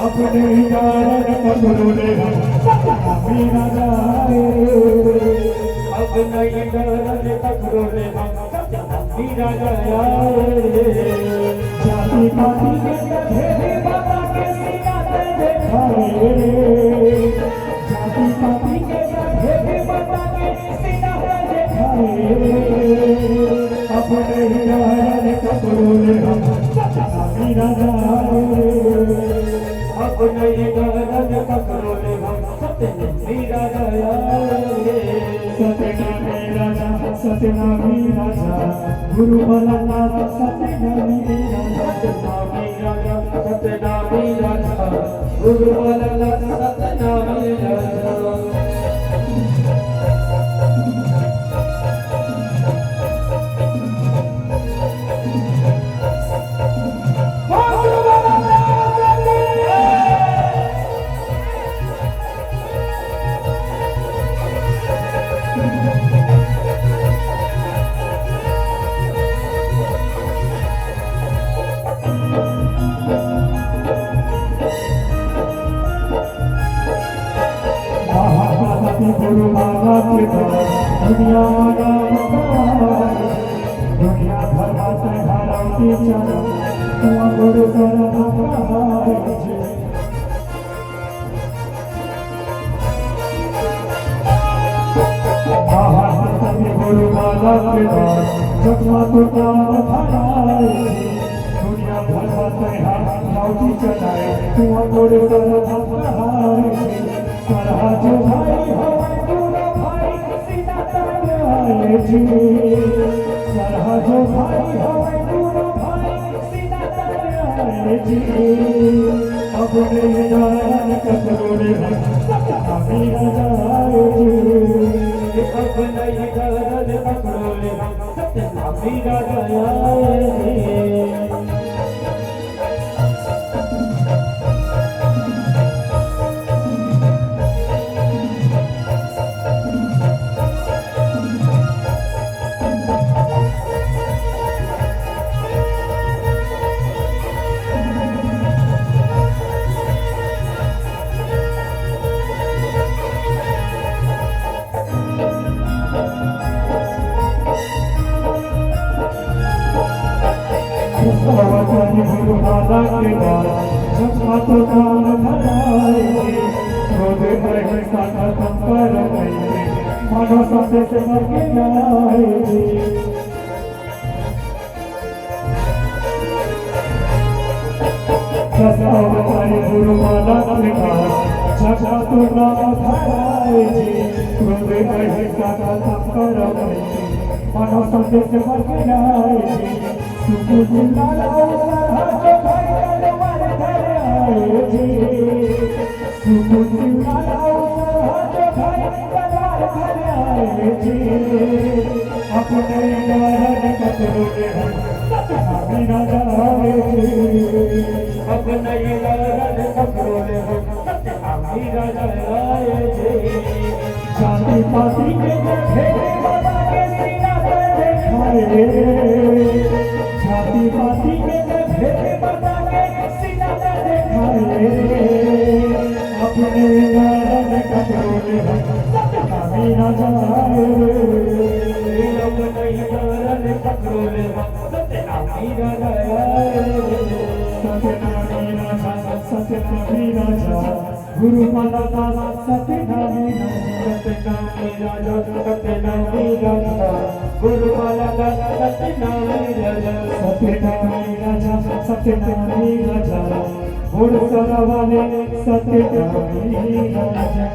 अपने यार पकड़ो ले मेरा जाए अब नहीं डर पकड़ो ले मेरा जाए जाति पाति के भेदे बाबा के सीना पे दिखाए जाति पाति के भेदे बाबा के सीना पे दिखाए अपने यार पकड़ो ले मेरा जाए अब नहीं डर पकड़ो ले मेरा गया सत्यनामी राजा सत्यनामी राजा गुरु बलनाथ सत्यनामी राजा सत्यनामी राजा गुरु बलनाथ सत्यनामी राजा गुरु माला के दुनिया दुनिया भर से हराती चल गुरु गुरु माला के जगमा तो दुनिया भर से हराती चलाए गुरु सरहा जो भाई हो पूरा भाई सीना तराए जी सरहा जो भाई हो पूरा भाई सीना तराए जी अपने जान कतरोड़े सत्यनामी जाए जी अपने जान कतरोड़े सत्यनामी जाए जी गुरु माला के बाद जगमा तो कान भराए रोदे रहे साका संपर गए मानो सबसे से मर के आए गुरु माला के बाद जगमा तो कान भराए रोदे रहे साका संपर गए मानो सबसे से मर के आए सुबह जिंदा सरहा जो भाई दरबार घर आए जी सुबह जिंदा सरहा जो भाई दरबार घर आए जी अपने यार कतरोड़े सत्यनामी जाए जी अपने यार कतरोड़े सत्यनामी जाए जी जाति पाति के भेदे बाबा के सीना पे दिखाए जाति पाति के भेदे बता के सीना पे दिखाए अपने यार कतरोड़े सत्यनामी जाए अपने यार कतरोड़े सत्यनामी जाए सत्यनामी राजा सत्यनामी राजा गुरु माला सत्यनामी सत्यनामी राजा सत्यनामी राजा गुरु माला सत्यनामी राजा सत्यनामी राजा सत्यनामी राजा गुरु सरावाले सत्यनामी राजा